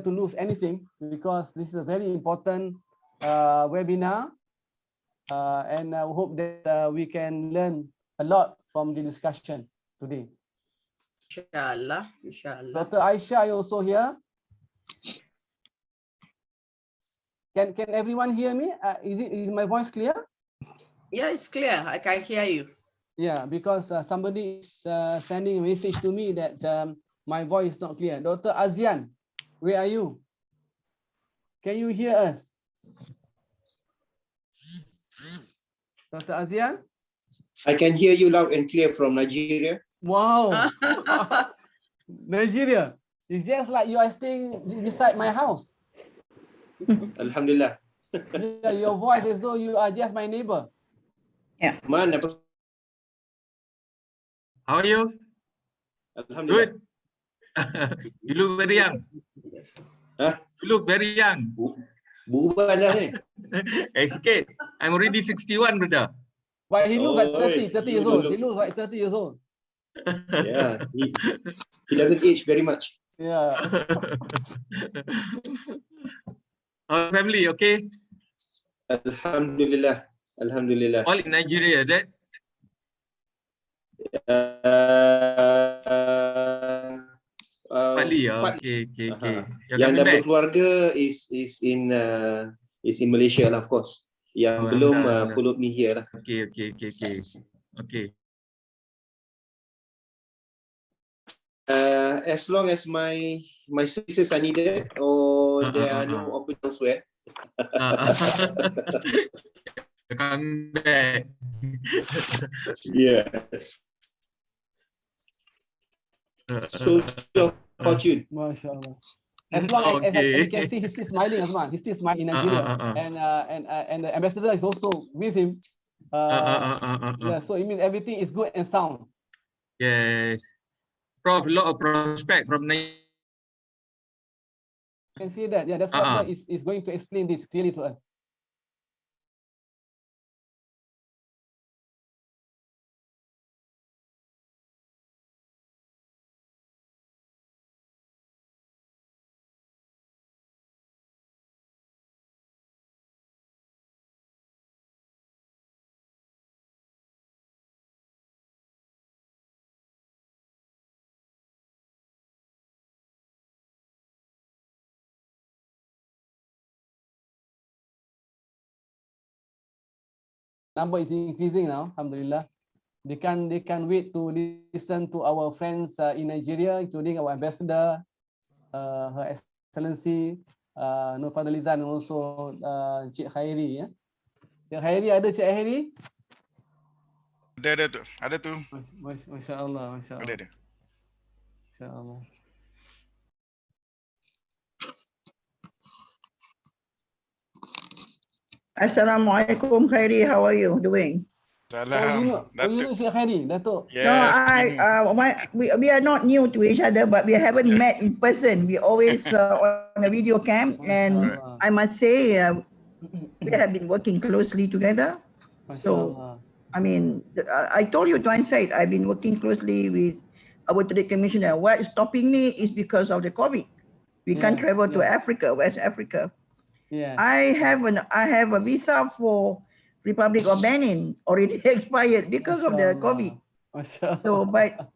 to lose anything, because this is a very important webinar, and I hope that we can learn a lot from the discussion today. Inshallah, inshallah. Dr. Aisha, are you also here? Can everyone hear me? Is my voice clear? Yeah, it's clear. I can hear you. Yeah, because somebody is sending a message to me that my voice is not clear. Dr. Azian, where are you? Can you hear us? Dr. Azian? I can hear you loud and clear from Nigeria. Wow. Nigeria. It's just like you are staying beside my house. Alhamdulillah. Yeah, your voice as though you are just my neighbor. Yeah. Man, How are you? Alhamdulillah. Good. You look very young. Huh? You look very young. Buban dah ni. Sikit. I'm already 61, brother. But he looks like 30 you years don't old. look- He looks like 30 years old. Yeah, he doesn't age very much. Yeah. Our family, okay? Alhamdulillah. Alhamdulillah. All in Nigeria, is it? Partly, okay. You're Yang coming dah back. berkeluarga is in Malaysia lah, of course. Yang belum followed me here lah. Okay. As long as my services are needed or there are no opportunities elsewhere. Coming back. Yeah. So your fortune. MashaAllah. As long as you can see, he's still smiling, Azman. He's still smiling in Nigeria. And the ambassador is also with him. Yeah, so it means everything is good and sound. Yes. Prof, a lot of prospect from Nigeria. You can see that. Yeah, that's what is going to explain this clearly to us. Number is increasing now, alhamdulillah. They can wait to listen to our friends in Nigeria, including our ambassador, Her Excellency Nur Fadlizan, and also Cik Khairi. Ya. Cik Khairi, ada Cik Khairi? Ada tu. Masya Allah. Ada. Masya Allah. Assalamualaikum, Khairi. How are you doing? Salam. You know Cik Khairi, Datuk? Yes, no, we are not new to each other, but we haven't met in person. We always on a video cam, and I must say we have been working closely together. So, I mean, I told you twice, I've been working closely with our trade commissioner. What is stopping me is because of the COVID. We can't travel to Africa, West Africa. Yeah. I have a visa for Republic of Benin already expired because of the COVID. So, but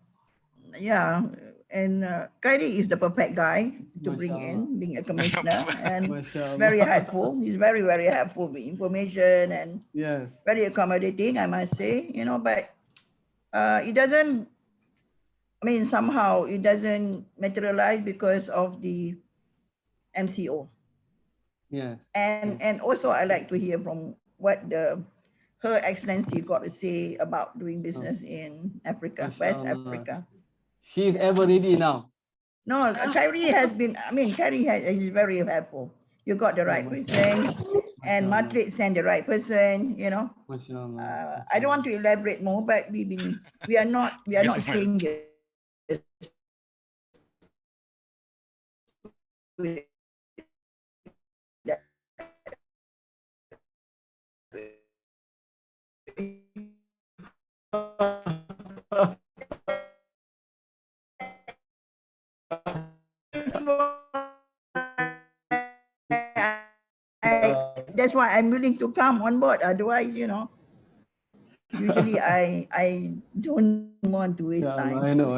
yeah, and Khairi is the perfect guy to bring in, being a commissioner, and very helpful. He's very, very helpful with information and very accommodating, I must say. You know, but it doesn't. I mean, somehow it doesn't materialize because of the MCO. Yes. And also I like to hear from what Her Excellency got to say about doing business in Africa, West Africa. She's ever ready now. No, Khairi has been, I mean, Khairi is very helpful. You got the right person, and Madrid sent the right person, you know. I don't want to elaborate more, but we are not strangers. That's why I'm willing to come on board. Otherwise, usually I don't want to waste time. I know.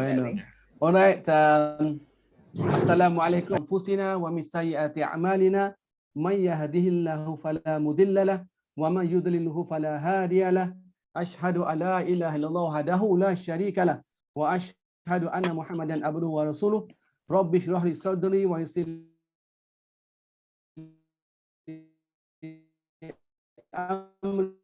All right. Assalamualaikum. Anfusina wa min sayyiati a'malina. Man yahdihillahu fala mudilla lah wa man yudlilhu fala hadiya lah. Ashhadu an la ilaha illallah wahdahu la syarika lah wa ashhadu anna Muhammadan abduhu wa rasuluh. Rabbi shrah li sadri wa yassir li amri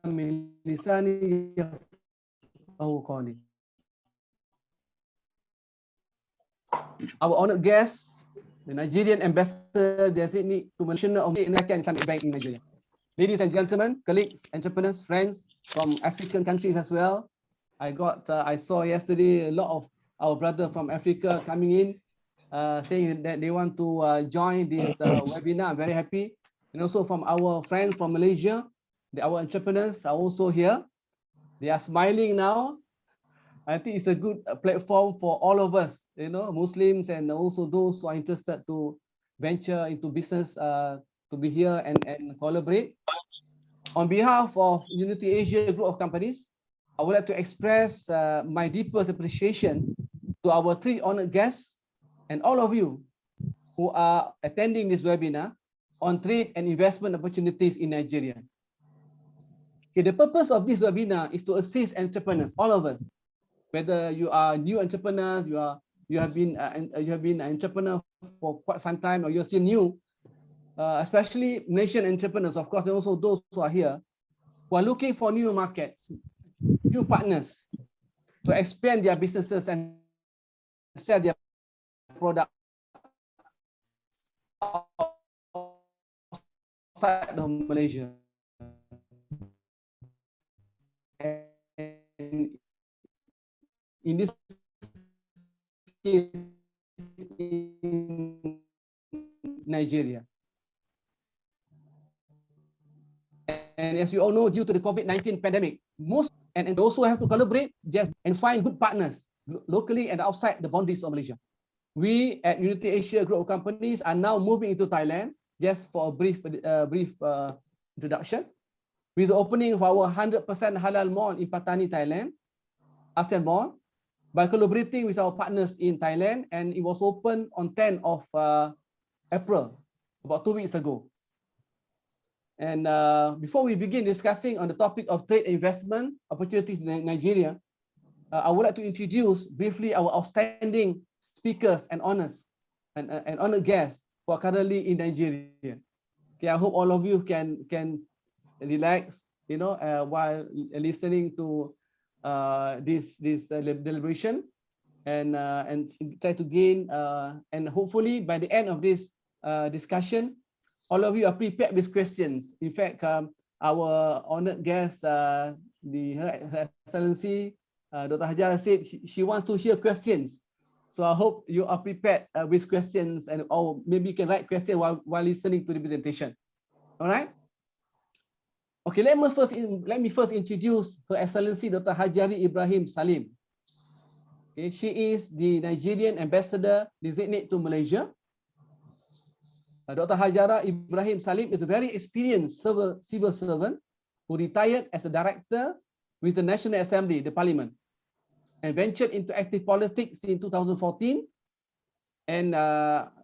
min lisani yafqahu qawli. Our honored guest, the Nigerian ambassador designate to Malaysia of the American Islamic Bank in Nigeria. Ladies and gentlemen, colleagues, entrepreneurs, friends from African countries as well. I saw yesterday a lot of our brother from Africa coming in, saying that they want to join this webinar. I'm very happy. And also from our friends from Malaysia, our entrepreneurs are also here. They are smiling now. I think it's a good platform for all of us, Muslims and also those who are interested to venture into business, to be here and collaborate. On behalf of Unity Asia Group of Companies, I would like to express my deepest appreciation to our three honored guests and all of you who are attending this webinar on trade and investment opportunities in Nigeria. Okay, the purpose of this webinar is to assist entrepreneurs, all of us, whether you are new entrepreneurs, you have been an entrepreneur for quite some time, or you're still new, especially Malaysian entrepreneurs, of course, and also those who are here, who are looking for new markets, new partners to expand their businesses and sell their product outside of Malaysia. And in this case, in Nigeria. And as we all know, due to the COVID-19 pandemic, and also have to collaborate and find good partners locally and outside the boundaries of Malaysia. We at Unity Asia Group of Companies are now moving into Thailand, just for a brief introduction, with the opening of our 100% halal mall in Patani, Thailand, ASEAN Mall, by collaborating with our partners in Thailand, and it was opened on 10th of April, about 2 weeks ago. And before we begin discussing on the topic of trade investment opportunities in Nigeria, I would like to introduce briefly our outstanding speakers and honored guests who are currently in Nigeria. Okay, I hope all of you can relax, while listening to this deliberation, and try to gain, and hopefully by the end of this discussion, all of you are prepared with questions. In fact, our honored guest, Her Excellency Dr. Hajara said she wants to hear questions. So I hope you are prepared with questions, and or maybe you can write questions while listening to the presentation. All right. Okay, let me first introduce Her Excellency Dr. Hajari Ibrahim Salim. Okay, she is the Nigerian ambassador designate to Malaysia. Dr. Hajara Ibrahim Salim is a very experienced civil servant who retired as a director with the National Assembly, the Parliament, and ventured into active politics in 2014. And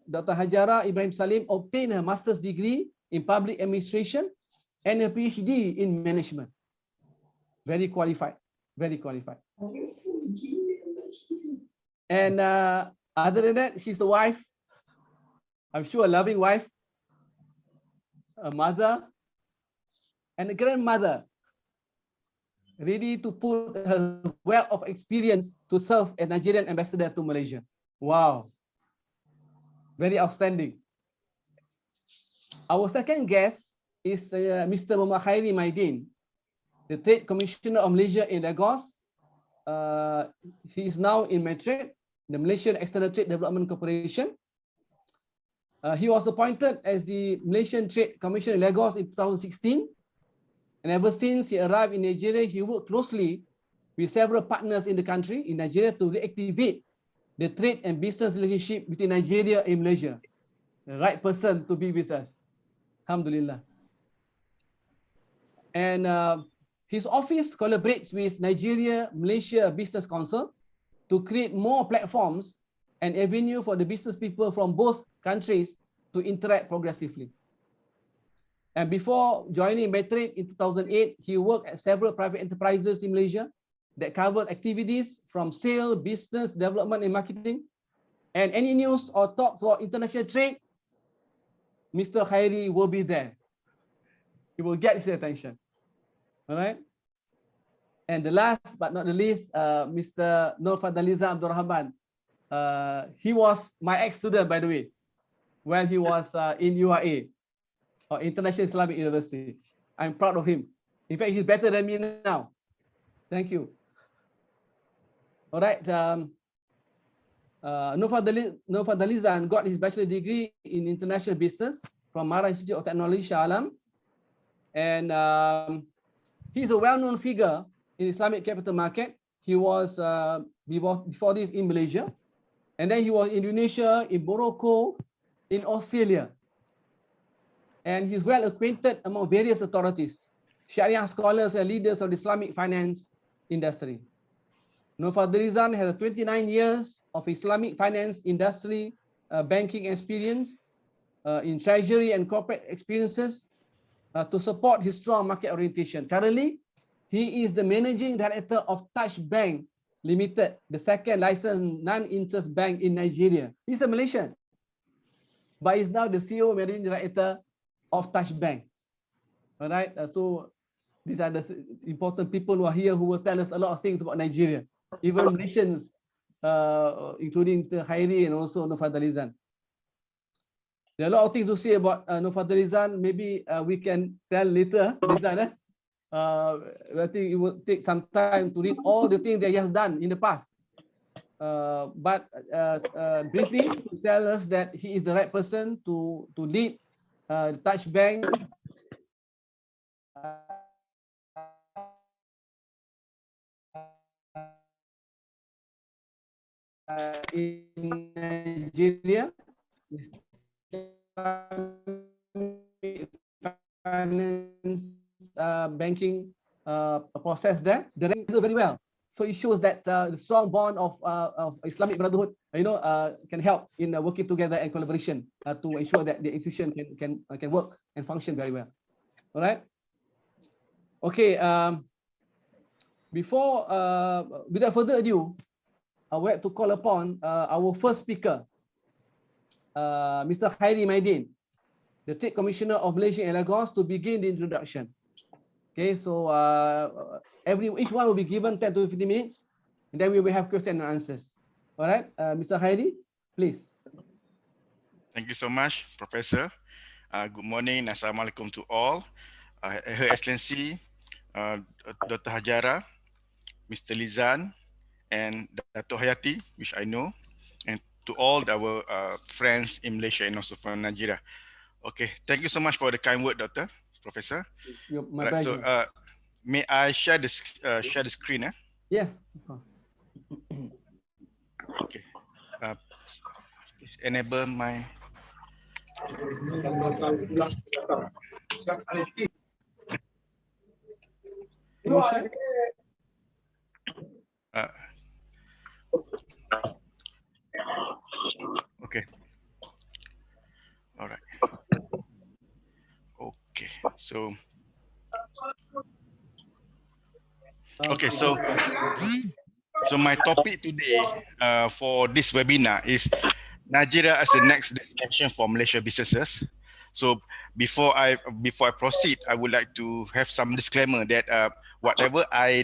Dr. Hajara Ibrahim Salim obtained her master's degree in public administration and a PhD in management. Very qualified, very qualified. And other than that, she's a wife. I'm sure a loving wife, a mother, and a grandmother, ready to put her wealth of experience to serve as Nigerian ambassador to Malaysia. Wow, very outstanding. Our second guest is Mr. Muhammad Khairi Maidin, the Trade Commissioner of Malaysia in Lagos. He is now in Madrid, the Malaysian External Trade Development Corporation. He was appointed as the Malaysian Trade Commissioner in Lagos in 2016. And ever since he arrived in Nigeria, he worked closely with several partners in the country, in Nigeria, to reactivate the trade and business relationship between Nigeria and Malaysia. The right person to be with us. Alhamdulillah. And his office collaborates with Nigeria-Malaysia Business Council to create more platforms and avenue for the business people from both countries to interact progressively. And before joining Metrate in 2008, he worked at several private enterprises in Malaysia that covered activities from sale, business, development, and marketing. And any news or talks about international trade, Mr. Khairi will be there. He will get his attention. All right. And the last but not the least, Mr. Nur Fadliza Abdul Rahman. He was my ex-student, by the way, when he was in UIA, or International Islamic University. I'm proud of him. In fact, he's better than me now. Thank you. All right. Nur Fadliza got his bachelor degree in international business from Mara Institute of Technology, Shah Alam. And he's a well-known figure in Islamic capital market. He was before this in Malaysia, and then he was in Indonesia, in Morocco, in Australia. And he's well acquainted among various authorities, Sharia scholars and leaders of the Islamic finance industry. Nur Fadliza has 29 years of Islamic finance industry banking experience in treasury and corporate experiences to support his strong market orientation. Currently, he is the managing director of Touch Bank Limited, the second licensed non-interest bank in Nigeria. He's a Malaysian, but he's now the CEO, managing director of Touch Bank. All right. So these are the important people who are here who will tell us a lot of things about Nigeria, even Malaysians, including Khairi and also Nur Fadliza. There are a lot of things to say about Nur Fadliza. Maybe we can tell later. I think it will take some time to read all the things that he has done in the past. But briefly, to tell us that he is the right person to lead Touch Bank in Nigeria. Finance banking process there, they do very well. So it shows that the strong bond of Islamic Brotherhood, can help in working together and collaboration to ensure that the institution can work and function very well. All right. Okay. Without further ado, I would like to call upon our first speaker, Mr. Khairi Maidin, the Trade Commissioner of Malaysia and Lagos, to begin the introduction. Okay, so each one will be given 10 to 15 minutes, and then we will have questions and answers. All right, Mr. Khairi, please. Thank you so much, Professor. Good morning, Assalamualaikum to all. Her Excellency, Dr. Hajara, Mr. Lizan, and Dr. Hayati, which I know, and to all our friends in Malaysia and also from Nigeria. Okay, thank you so much for the kind word, Doctor, Professor. My pleasure. So, may I share the screen? Yes, of course. Okay. Please enable my. Okay. All right. Okay. So. Okay. So my topic today for this webinar is Nigeria as the next destination for Malaysia businesses. So before I proceed, I would like to have some disclaimer that whatever I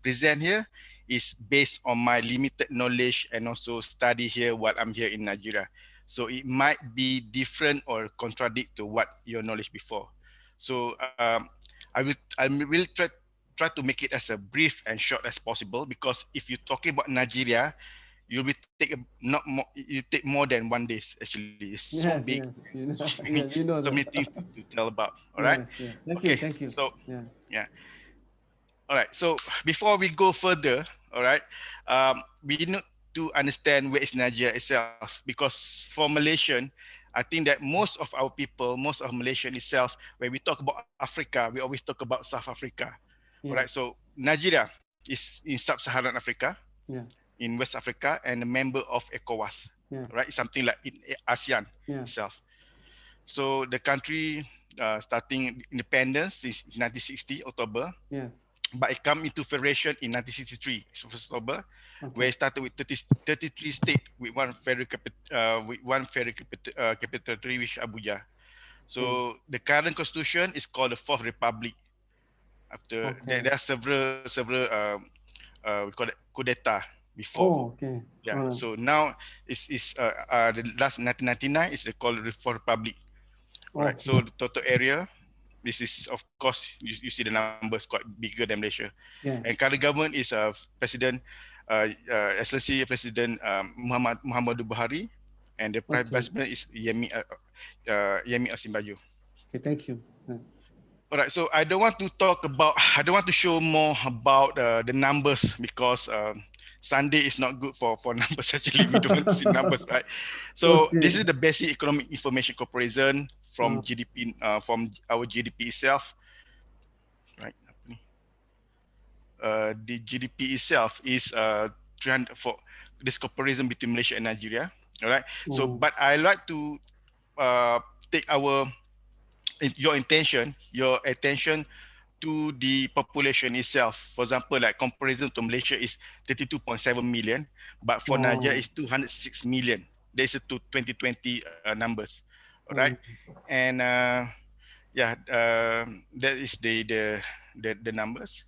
present here is based on my limited knowledge and also study here while I'm here in Nigeria. So it might be different or contradict to what your knowledge before. So I will try to make it as a brief and short as possible, because if you're talking about Nigeria, you'll be take not more, you take more than 1 day actually. It's so Yes, big. yes, you know, So many, yes, you know so that. many things to tell about. All right. Yes, yes. Thank Okay. you, thank you. So Yeah. yeah. All right. So before we go further, all right, we need to understand where is Nigeria itself, because for Malaysian, I think that most of our people, most of Malaysian itself, when we talk about Africa, we always talk about South Africa. All right. Yeah. So Nigeria is in sub-Saharan Africa, Yeah. in West Africa, and a member of ECOWAS. Yeah. Right. It's something like in ASEAN Yeah. itself. So the country starting independence is 1960 October, Yeah. but it come into federation in 1963 so October, where it Okay. started with 33 states with one federal capital territory, which is Abuja. So the current constitution is called the Fourth Republic. After Okay. there are several we call it coup d'etat before. Oh, okay. Yeah. All right. So now is the last 1999 is they call it the Fourth Republic. All right. Okay. So the total area, this is of course you see the numbers quite bigger than Malaysia. Yeah. And current government is President Excellency President Muhammadu Buhari, and the Prime Okay. Vice President is Yemi Osinbajo. Okay. Thank you. Yeah. All right, so I don't want to show more about the numbers, because Sunday is not good for numbers. Actually, we don't want to see numbers, right? So Okay. this is the basic economic information comparison from Oh. GDP, from our GDP itself, right? The GDP itself is 300 for this comparison between Malaysia and Nigeria. All right. So, Mm. but I like to take your attention to the population itself. For example, like comparison to Malaysia is 32.7 million, but for Nigeria Oh. is 206 million. There's a 2020 numbers. All right. Mm. And yeah, that is the numbers.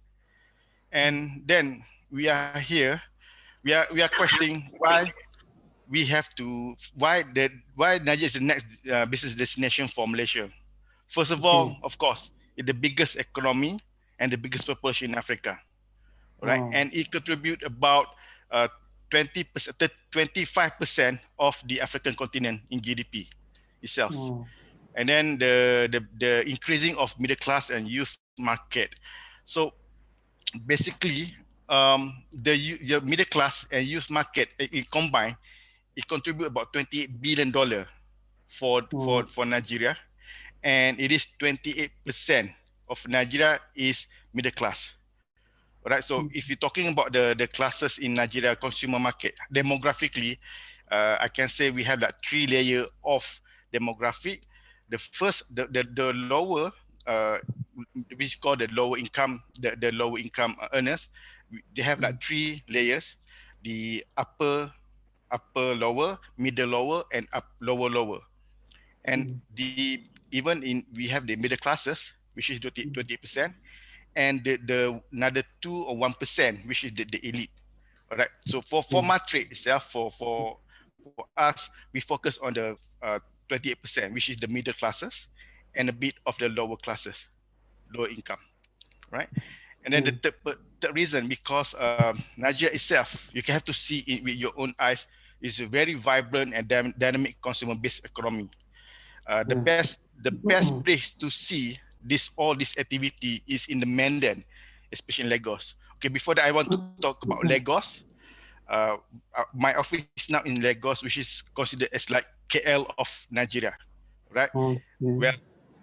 And then we are here. We are questioning why Nigeria is the next business destination for Malaysia. First of all, Okay. of course, it's the biggest economy and the biggest population in Africa, right? Oh. And it contribute about 20%, 25% of the African continent in GDP itself. Oh. And then the increasing of middle class and youth market. So basically, the middle class and youth market in combined, it contribute about $28 billion for Nigeria, and it is 28% of Nigeria is middle class. Right. So if you're talking about the classes in Nigeria consumer market, demographically, I can say we have like 3 layers of demographic. The first, the lower, which is called the lower income, the lower income earners, they have like 3 layers: the upper lower, middle lower, and lower. And the even in we have the middle classes, which is 20%, and the another 2 or 1%, which is the elite. All right. So for my trade itself, for us, we focus on the 28%, which is the middle classes, and a bit of the lower classes, lower income, right? And then the third reason, because Nigeria itself, you can have to see it with your own eyes, is a very vibrant and dynamic consumer-based economy. The best place to see all this activity is in the mainland, especially in Lagos. Okay, before that, I want to talk about Lagos. My office is now in Lagos, which is considered as like KL of Nigeria, right? Well,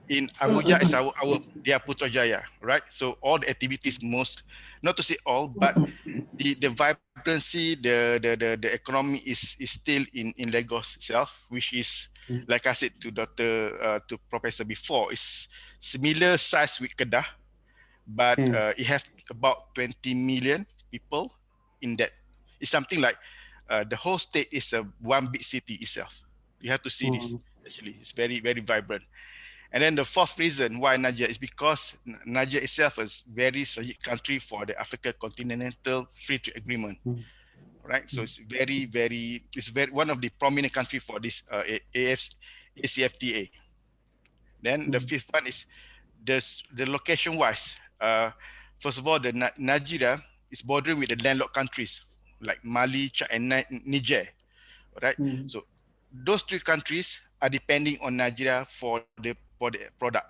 in Abuja is our their Putrajaya, right? So all the activities, most, not to say all, but the vibrancy, the economy is still in Lagos itself, which is, like I said to to Professor before, is similar size with Kedah, but it has about 20 million people in that. It's something like the whole state is a one big city itself. You have to see this. Actually, it's very, very vibrant. And then the fourth reason why Nigeria is because Nigeria itself is very strategic country for the Africa Continental Free Trade Agreement, right? So it's very one of the prominent country for this ACFTA. Then the fifth one is the location wise. First of all, the Nigeria is bordering with the landlocked countries, like Mali, Chad, and Niger, right? So those three countries are depending on Nigeria for the product,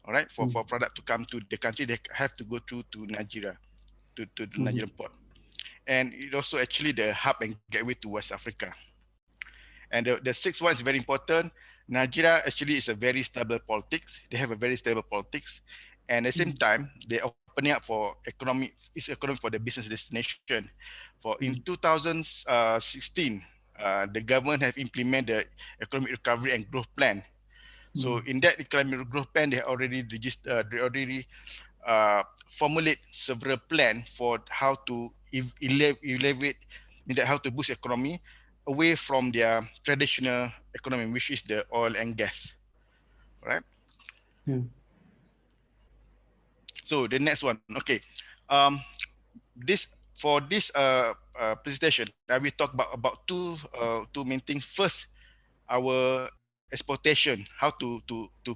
all right? For product to come to the country, they have to go through to Nigeria, to the Nigerian port. And it also actually the hub and gateway to West Africa. And the sixth one is very important. Nigeria actually is a very stable politics. They have a very stable politics. And at the same time, they're opening up for economy for the business destination. For in 2016, the government have implemented the economic recovery and growth plan. So in that economic growth plan, they already formulate several plans for how to elevate, how to boost economy away from their traditional economy, which is the oil and gas, right? So the next one, okay. This presentation, I will talk about two main things. First, our exportation, how to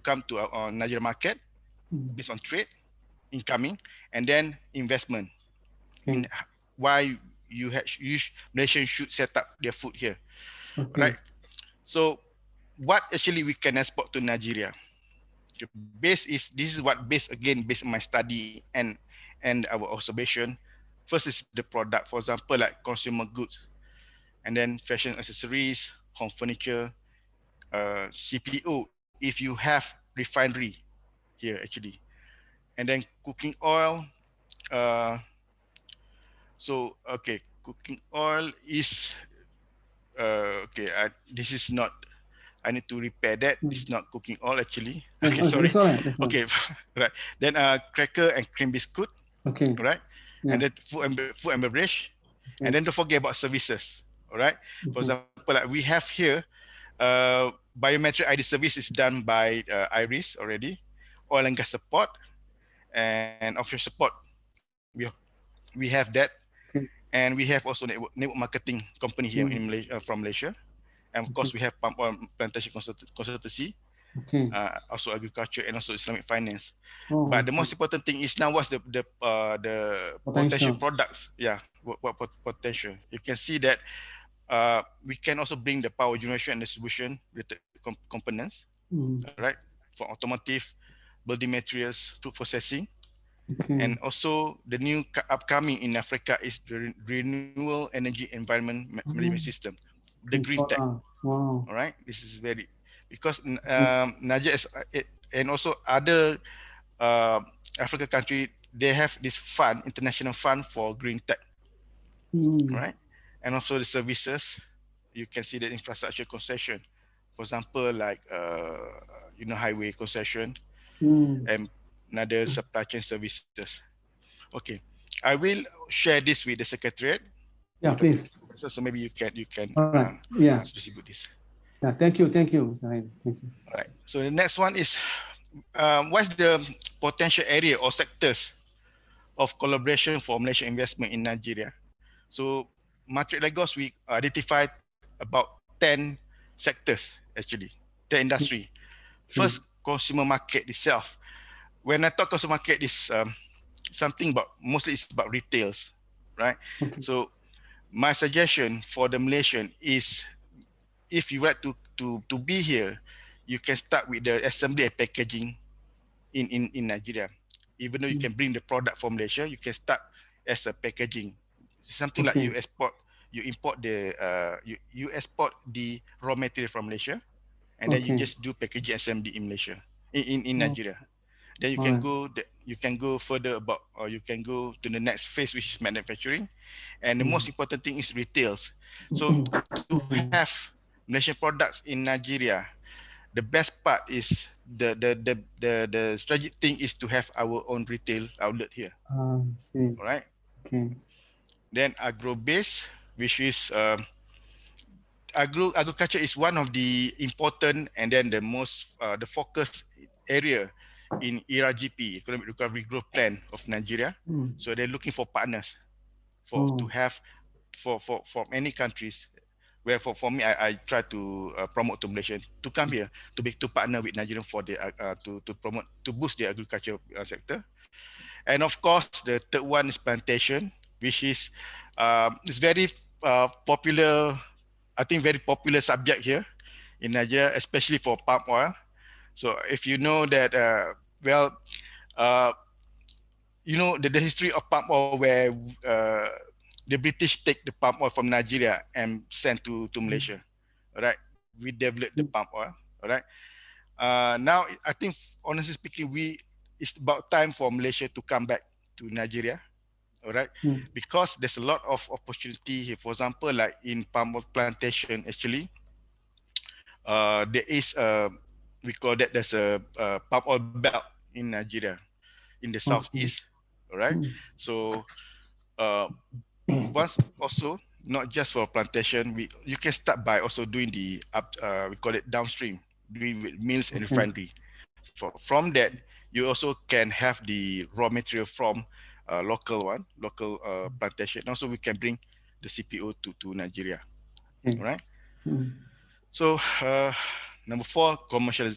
come to our Nigeria market based on trade, incoming, and then investment. In why Malaysians should set up their foot here, right? So, what actually we can export to Nigeria? This is what based on my study and our observation. First is the product, for example, like consumer goods, and then fashion accessories, home furniture, CPO, if you have refinery here actually, and then cooking oil. So okay, cooking oil is okay. This is not. I need to repair that. It's not cooking oil actually. Okay, sorry. Okay, right. Then cracker and cream biscuit. Okay. Right. And then food and beverage. And then don't forget about services. All right. For example, like we have here, biometric ID service is done by Iris already, oil and gas support, and offshore support. We have that, and we have also network marketing company here in Malaysia, from Malaysia. And of course, we have palm oil plantation consultancy, also agriculture, and also Islamic finance. But the most important thing is now what's the potential products? Yeah, what potential? You can see that we can also bring the power generation and distribution related components, right? For automotive, building materials, food processing. And also the new upcoming in Africa is the renewable energy environment management system, the green tech. All right, this is very, because Nigeria is, and also other African country, they have this fund, international fund for green tech, right? And also the services, you can see the infrastructure concession, for example, like highway concession, and another supply chain services. Okay, I will share this with the secretariat. Yeah, please. So maybe you can distribute this. Yeah, thank you, thank you. Thank you. All right. So the next one is, what's the potential area or sectors of collaboration for Malaysian investment in Nigeria? So Matrix Lagos, we identified about 10 sectors actually, 10 industry. First, consumer market itself. When I talk consumer market, is something about, mostly it's about retails, right? So my suggestion for the Malaysian is, if you like to be here, you can start with the assembly and packaging in Nigeria. Even though you can bring the product from Malaysia, you can start as a packaging. Something like you import you export the raw material from Malaysia, and then you just do packaging assembly in Malaysia, in Nigeria. Then you can go further about, or you can go to the next phase, which is manufacturing. And the most important thing is retails. So to have Malaysian products in Nigeria, the best part is the strategic thing is to have our own retail outlet here. See. All right. Okay. Then agro-base, which is agriculture is one of the important, and then the most the focus area in ERGP, Economic Recovery Growth Plan of Nigeria. So they're looking for partners to have for many countries. Where for me, I try to promote to Malaysia to come here to partner with Nigeria for the to promote, to boost the agriculture sector. And of course, the third one is plantation, which is It's very popular, I think very popular subject here in Nigeria, especially for palm oil. So if you know that, uh, you know the history of palm oil where the British take the palm oil from Nigeria and send to Malaysia. All right, we developed the palm oil. All right. Now I think, honestly speaking, it's about time for Malaysia to come back to Nigeria. All right, because there's a lot of opportunity here. For example, like in palm oil plantation, actually, there is we call that there's a palm oil belt in Nigeria, in the southeast. All right, so once also not just for plantation, you can start by also doing the we call it downstream, doing with mills and refinery. From that, you also can have the raw material from local plantation. Also, we can bring the CPO to Nigeria. All right. So number 4, commercial